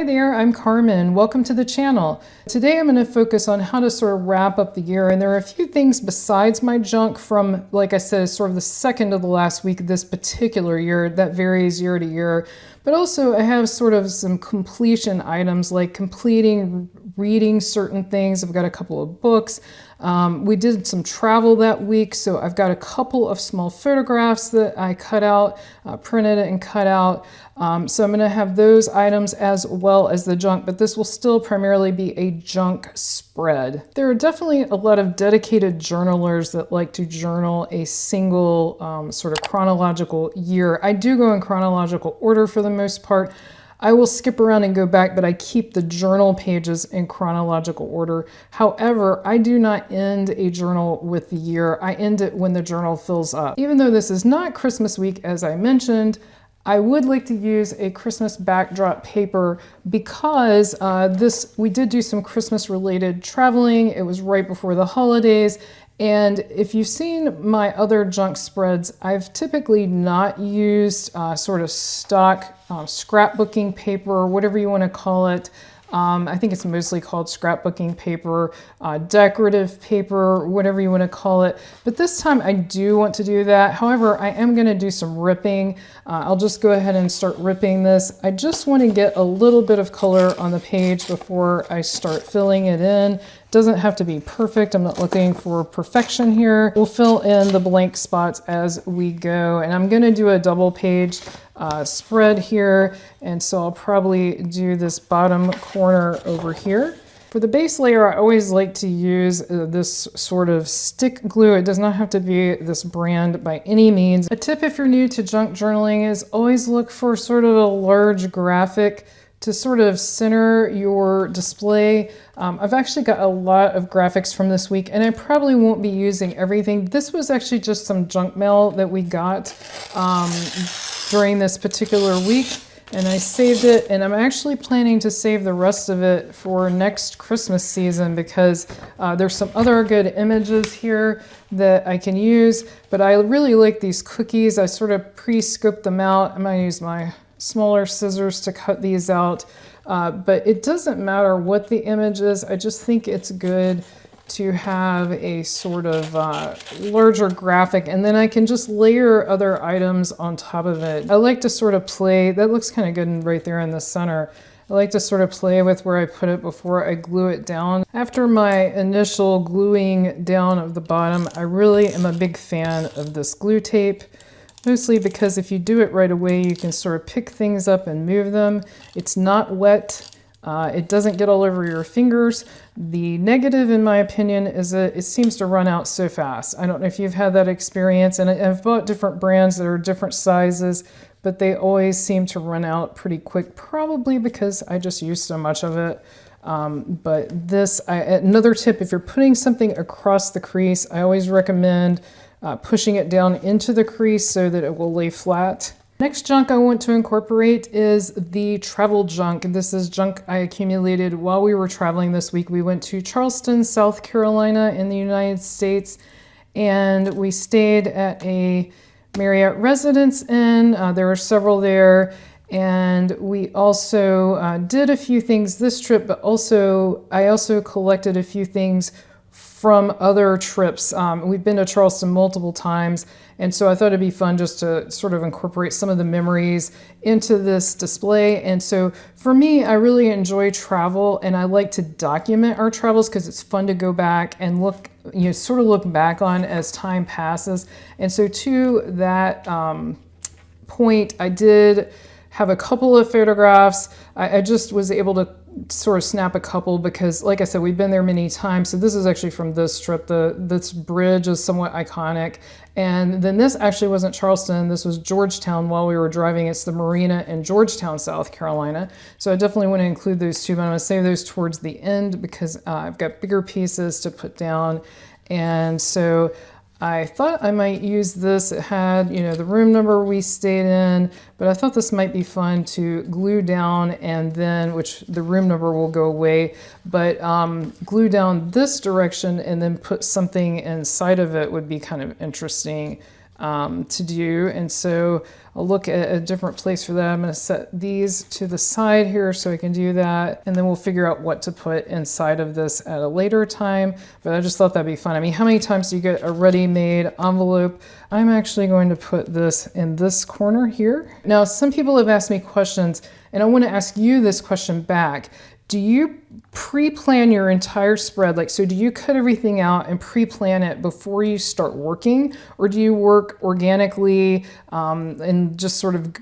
Hi there, I'm Carmen. Welcome to the channel. Today I'm going to focus on how to sort of wrap up the year, and there are a few things besides my junk from, like I said, sort of the second of the last week of this particular year that varies year to year. But also I have sort of some completion items like completing reading certain things. I've got a couple of books. We did some travel that week, so I've got a couple of small photographs that I cut out, printed and cut out. So I'm going to have those items as well as the junk, but this will still primarily be a junk spread. There are definitely a lot of dedicated journalers that like to journal a single sort of chronological year. I do go in chronological order for the most part. I will skip around and go back, but I keep the journal pages in chronological order. However, I do not end a journal with the year. I end it when the journal fills up. Even though this is not Christmas week, as I mentioned, I would like to use a Christmas backdrop paper because we did do some Christmas related traveling. It was right before the holidays. And if you've seen my other junk spreads, I've typically not used sort of stock scrapbooking paper, whatever you want to call it. I think it's mostly called scrapbooking paper, decorative paper, whatever you want to call it. But this time I do want to do that. However, I am going to do some ripping. I'll just go ahead and start ripping this. I just want to get a little bit of color on the page before I start filling it in. Doesn't have to be perfect. I'm not looking for perfection here. We'll fill in the blank spots as we go. And I'm going to do a double page spread here. And so I'll probably do this bottom corner over here. For the base layer, I always like to use this sort of stick glue. It does not have to be this brand by any means. A tip if you're new to junk journaling is always look for sort of a large graphic to sort of center your display. I've actually got a lot of graphics from this week, and I probably won't be using everything. This was actually just some junk mail that we got during this particular week, and I saved it, and I'm actually planning to save the rest of it for next Christmas season because there's some other good images here that I can use, but I really like these cookies. I sort of pre-scoped them out. I'm gonna use my smaller scissors to cut these out, but it doesn't matter what the image is. I just think it's good to have a sort of larger graphic, and then I can just layer other items on top of it. I like to sort of play, that looks kind of good right there in the center. I like to sort of play with where I put it before I glue it down. After my initial gluing down of the bottom, I really am a big fan of this glue tape. Mostly because if you do it right away, you can sort of pick things up and move them. It's not wet. It doesn't get all over your fingers. The negative, in my opinion, is that it seems to run out so fast. I don't know if you've had that experience, and I've bought different brands that are different sizes, but they always seem to run out pretty quick, probably because I just use so much of it. But this, another tip, if you're putting something across the crease, I always recommend pushing it down into the crease so that it will lay flat. Next junk I want to incorporate is the travel junk. This is junk I accumulated while we were traveling this week. We went to Charleston, South Carolina in the United States, and we stayed at a Marriott Residence Inn. There were several there. And we also did a few things this trip, but I also collected a few things from other trips. We've been to Charleston multiple times, and so I thought it'd be fun just to sort of incorporate some of the memories into this display. And so for me, I really enjoy travel, and I like to document our travels because it's fun to go back and look, sort of look back on as time passes. And so to that point, I did have a couple of photographs. I just was able to sort of snap a couple because, like I said, we've been there many times. So this is actually from this trip. This bridge is somewhat iconic. And then this actually wasn't Charleston. This was Georgetown while we were driving. It's the marina in Georgetown, South Carolina. So I definitely want to include those two, but I'm going to save those towards the end because I've got bigger pieces to put down. And so I thought I might use this. It had, the room number we stayed in, but I thought this might be fun to glue down, and then, which the room number will go away, but glue down this direction and then put something inside of it would be kind of interesting to do. And so I'll look at a different place for that. I'm going to set these to the side here so I can do that, and then we'll figure out what to put inside of this at a later time. But I just thought that'd be fun. I mean, how many times do you get a ready-made envelope? I'm actually going to put this in this corner here. Now, some people have asked me questions, and I want to ask you this question back. Do you pre-plan your entire spread? Like, so do you cut everything out and pre-plan it before you start working? Or do you work organically and just sort of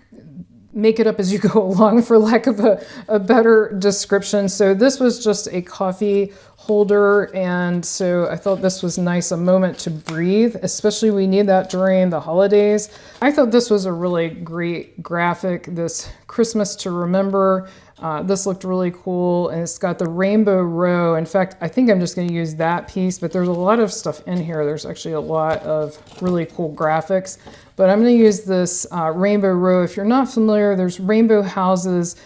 make it up as you go along, for lack of a better description? So this was just a coffee holder, and so I thought this was nice, a moment to breathe, especially we need that during the holidays. I thought this was a really great graphic, this Christmas to Remember. This looked really cool, and it's got the rainbow row. In fact, I think I'm just going to use that piece, but there's a lot of stuff in here. There's actually a lot of really cool graphics, but I'm going to use this rainbow row. If you're not familiar, there's rainbow houses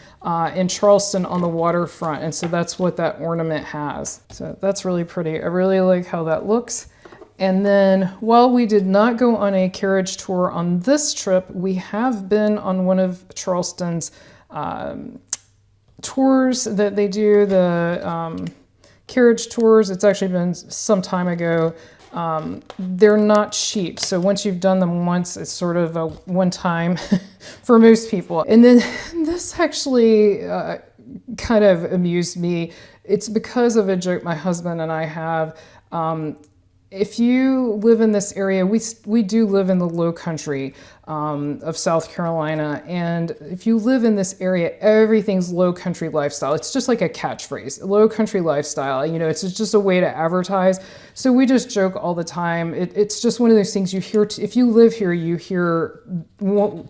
in Charleston on the waterfront, and so that's what that ornament has. So that's really pretty. I really like how that looks. And then while we did not go on a carriage tour on this trip, we have been on one of Charleston's tours that they do, the carriage tours. It's actually been some time ago. They're not cheap, so once you've done them once, it's sort of a one-time for most people. And then this actually kind of amused me. It's because of a joke my husband and I have. If you live in this area, we do live in the low country of South Carolina, and if you live in this area, everything's low country lifestyle. It's just like a catchphrase, low country lifestyle. You know, it's just a way to advertise. So we just joke all the time. It's just one of those things you hear. If you live here, you hear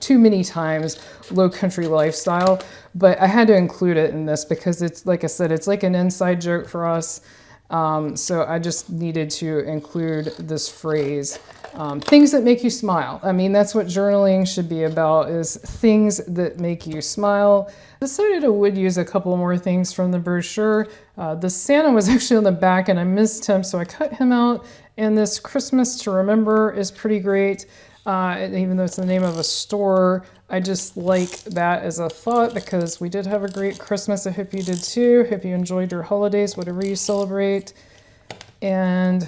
too many times low country lifestyle. But I had to include it in this because it's, like I said, it's like an inside joke for us. So I just needed to include this phrase, things that make you smile. I mean, that's what journaling should be about, is things that make you smile. Decided I would use a couple more things from the brochure. The Santa was actually on the back and I missed him, so I cut him out. And this Christmas to Remember is pretty great. Even though it's the name of a store, I just like that as a thought because we did have a great Christmas. I hope you did too. Hope you enjoyed your holidays, whatever you celebrate, and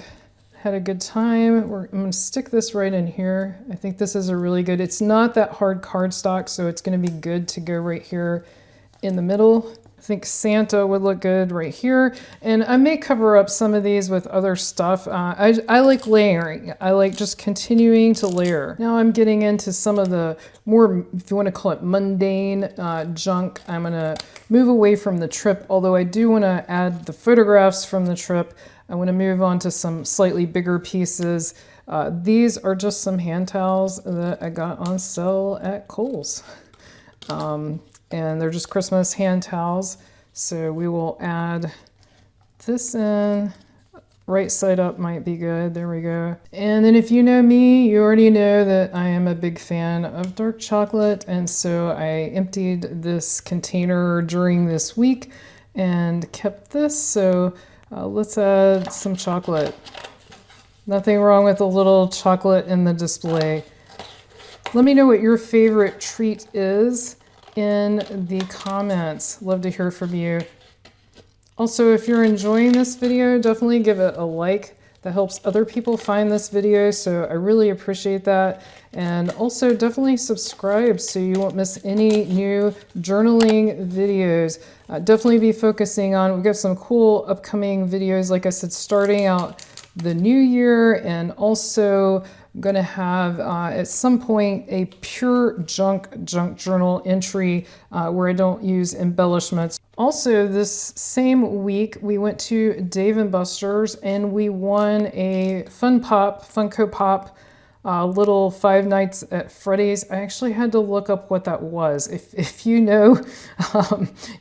had a good time. I'm going to stick this right in here. I think this is a really good, it's not that hard cardstock, so it's going to be good to go right here in the middle. I think Santa would look good right here. And I may cover up some of these with other stuff. I like layering. I like just continuing to layer. Now I'm getting into some of the more, if you want to call it mundane junk. I'm going to move away from the trip, although I do want to add the photographs from the trip. I want to move on to some slightly bigger pieces. These are just some hand towels that I got on sale at Kohl's. And they're just Christmas hand towels. So we will add this in. Right side up might be good. There we go. And then if you know me, you already know that I am a big fan of dark chocolate. And so I emptied this container during this week and kept this. So let's add some chocolate. Nothing wrong with a little chocolate in the display. Let me know what your favorite treat is in the comments. Love to hear from you. Also, if you're enjoying this video, definitely give it a like. That helps other people find this video, so I really appreciate that. And also definitely subscribe so you won't miss any new journaling videos. Definitely be focusing on, we've got some cool upcoming videos, like I said, starting out the new year, and also I'm going to have at some point a pure junk journal entry where I don't use embellishments. Also, this same week we went to Dave & Buster's and we won a Funko Pop little Five Nights at Freddy's. I actually had to look up what that was. If you know,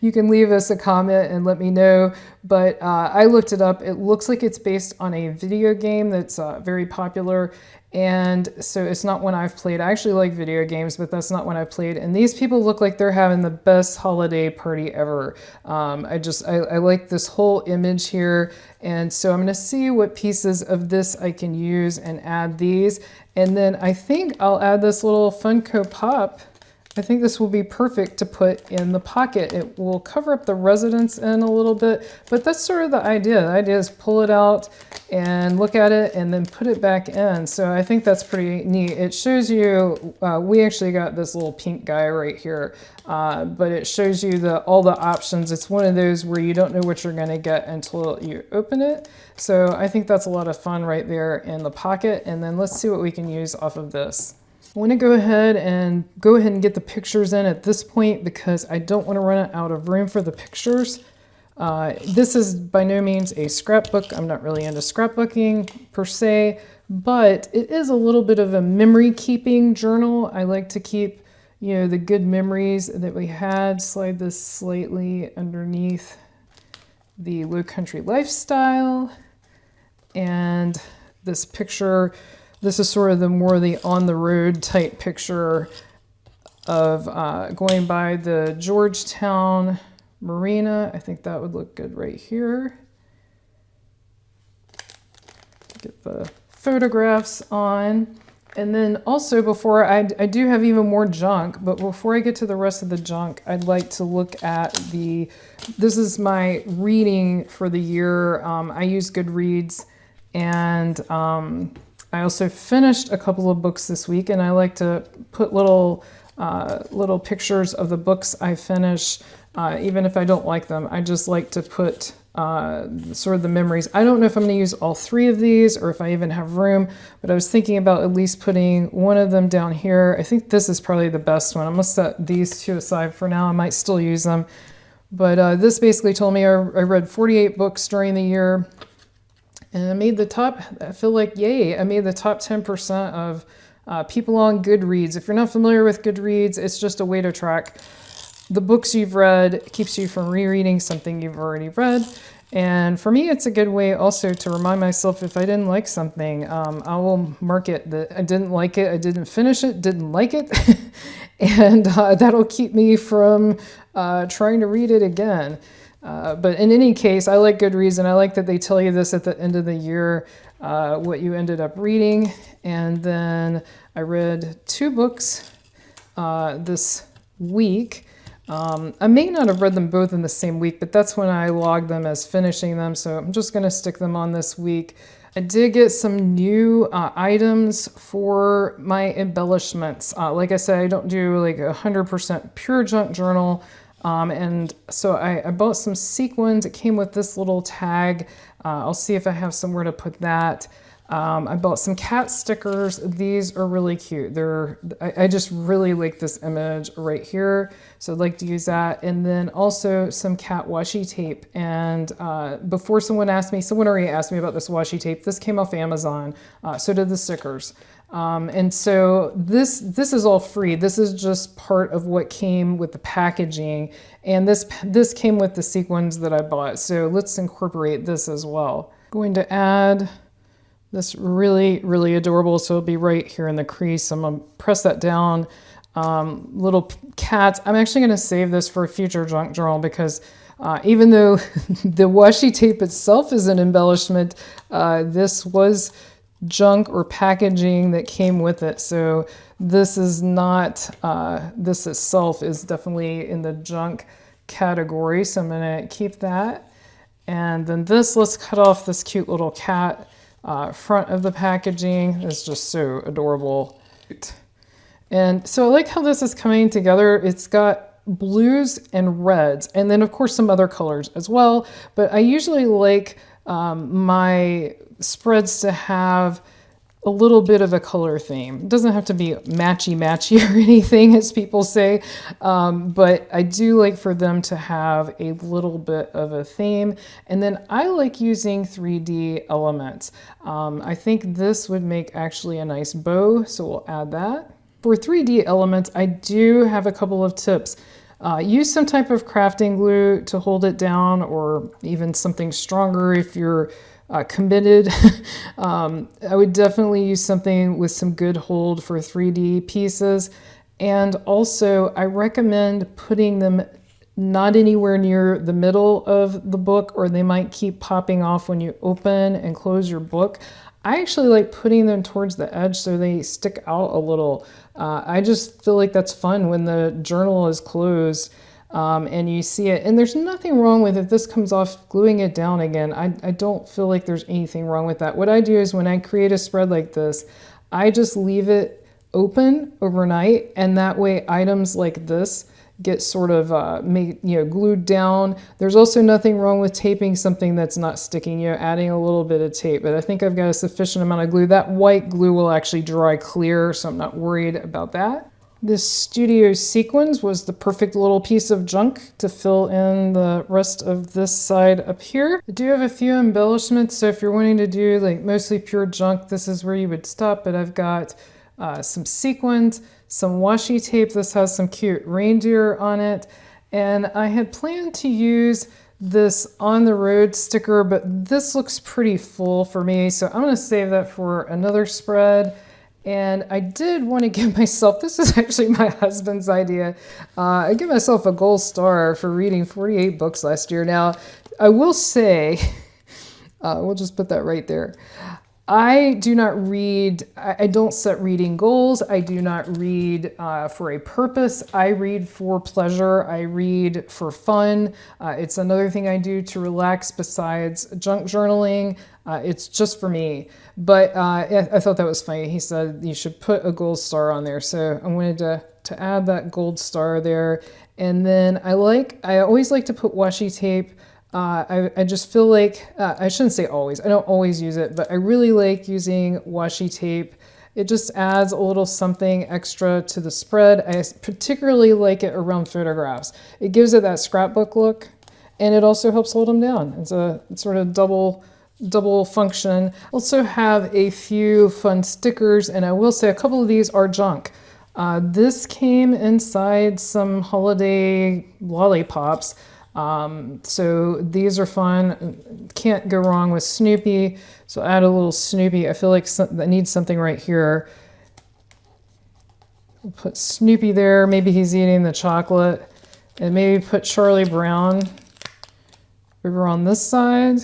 you can leave us a comment and let me know. But I looked it up. It looks like it's based on a video game that's very popular. And so it's not one I've played. I actually like video games, but that's not one I've played. And these people look like they're having the best holiday party ever. I like this whole image here. And so I'm gonna see what pieces of this I can use and add these. And then I think I'll add this little Funko Pop. I think this will be perfect to put in the pocket. It will cover up the residence in a little bit, but that's sort of the idea. The idea is pull it out and look at it and then put it back in. So I think that's pretty neat. It shows you, we actually got this little pink guy right here, but it shows you all the options. It's one of those where you don't know what you're gonna get until you open it. So I think that's a lot of fun right there in the pocket. And then let's see what we can use off of this. I want to go ahead and get the pictures in at this point because I don't want to run out of room for the pictures. This is by no means a scrapbook. I'm not really into scrapbooking per se, but it is a little bit of a memory keeping journal. I like to keep, the good memories that we had. Slide this slightly underneath the low country lifestyle. And this picture, this is sort of the on the road type picture of going by the Georgetown Marina. I think that would look good right here. Get the photographs on. And then also I do have even more junk, but before I get to the rest of the junk, I'd like to look at this is my reading for the year. I use Goodreads, and I also finished a couple of books this week, and I like to put little pictures of the books I finish, even if I don't like them. I just like to put sort of the memories. I don't know if I'm going to use all 3 of these or if I even have room, but I was thinking about at least putting one of them down here. I think this is probably the best one. I'm going to set these 2 aside for now. I might still use them. But this basically told me I read 48 books during the year. And I made the top, I feel like, yay, I made the top 10% of people on Goodreads. If you're not familiar with Goodreads, it's just a way to track the books you've read. It keeps you from rereading something you've already read. And for me, it's a good way also to remind myself if I didn't like something, I will mark it that I didn't like it, I didn't finish it, didn't like it. And that'll keep me from trying to read it again. But in any case, I like Goodreads, and I like that they tell you this at the end of the year, what you ended up reading. And then I read 2 books this week. I may not have read them both in the same week, but that's when I logged them as finishing them. So I'm just going to stick them on this week. I did get some new items for my embellishments. Like I said, I don't do like 100% pure junk journal. And so I bought some sequins. It came with this little tag. I'll see if I have somewhere to put that. I bought some cat stickers. These are really cute. I just really like this image right here. So I'd like to use that. And then also some cat washi tape. And before someone already asked me about this washi tape. This came off Amazon. So did the stickers. And so this is all free. This is just part of what came with the packaging. And this came with the sequins that I bought. So let's incorporate this as well. Going to add this really, really adorable. So it'll be right here in the crease. I'm going to press that down. Little cats. I'm actually going to save this for a future junk journal because even though the washi tape itself is an embellishment, this was junk or packaging that came with it. So this is not, this itself is definitely in the junk category. So I'm going to keep that. And then let's cut off this cute little cat. Front of the packaging is just so adorable. And so I like how this is coming together. It's got blues and reds, and then of course some other colors as well. But I usually like my spreads to have a little bit of a color theme. It doesn't have to be matchy or anything, as people say, but I do like for them to have a little bit of a theme. And then I like using 3D elements. I think this would make actually a nice bow, so we'll add that. For 3D elements, I do have a couple of tips. Use some type of crafting glue to hold it down, or even something stronger if you're committed. I would definitely use something with some good hold for 3D pieces. And also, I recommend putting them not anywhere near the middle of the book, or they might keep popping off when you open and close your book. I actually like putting them towards the edge so they stick out a little. I just feel like that's fun when the journal is closed and you see it. And there's nothing wrong with if this comes off, gluing it down again. I don't feel like there's anything wrong with that. What I do is when I create a spread like this, I just leave it open overnight, and that way items like this get sort of glued down. There's also nothing wrong with taping something that's not sticking, adding a little bit of tape, but I think I've got a sufficient amount of glue. That white glue will actually dry clear, so I'm not worried about that. This studio sequins was the perfect little piece of junk to fill in the rest of this side up here. I do have a few embellishments, so if you're wanting to do like mostly pure junk, this is where you would stop, but I've got some sequins, some washi tape. This has some cute reindeer on it. And I had planned to use this on the road sticker, but this looks pretty full for me. So I'm gonna save that for another spread. And I did want to give myself, this is actually my husband's idea. I give myself a gold star for reading 48 books last year. Now, I will say, we'll just put that right there. I do not read, I don't set reading goals. I do not read for a purpose. I read for pleasure. I read for fun. It's another thing I do to relax besides junk journaling. It's just for me. But I thought that was funny. He said you should put a gold star on there. So I wanted to add that gold star there. And then I always like to put washi tape. I just feel like, I shouldn't say always, I don't always use it, but I really like using washi tape. It just adds a little something extra to the spread. I particularly like it around photographs. It gives it that scrapbook look, and it also helps hold them down. It's a sort of double function. Also have a few fun stickers, and I will say a couple of these are junk. This came inside some holiday lollipops. So these are fun. Can't go wrong with Snoopy. So add a little Snoopy. I feel like that needs something right here. We'll put Snoopy there. Maybe he's eating the chocolate. And maybe put Charlie Brown over on this side.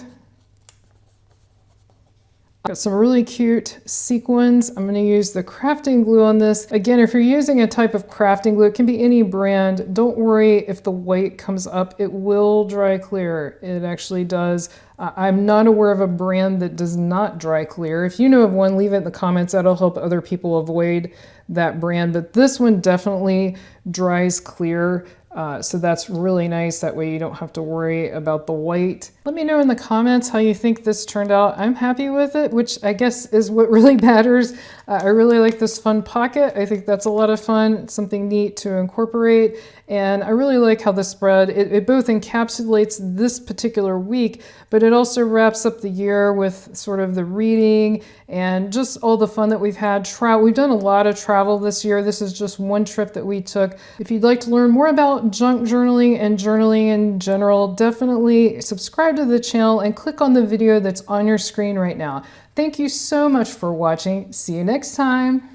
Got some really cute sequins. I'm going to use the crafting glue on this. Again, if you're using a type of crafting glue, it can be any brand. Don't worry if the white comes up. It will dry clear. It actually does. I'm not aware of a brand that does not dry clear. If you know of one, leave it in the comments. That'll help other people avoid that brand. But this one definitely dries clear. So that's really nice. That way you don't have to worry about the white. Let me know in the comments how you think this turned out. I'm happy with it, which I guess is what really matters. I really like this fun pocket. I think that's a lot of fun. It's something neat to incorporate. And I really like how the spread, it both encapsulates this particular week, but it also wraps up the year with sort of the reading and just all the fun that we've had. We've done a lot of travel this year. This is just one trip that we took. If you'd like to learn more about junk journaling and journaling in general, definitely subscribe to the channel and click on the video that's on your screen right now. Thank you so much for watching. See you next time.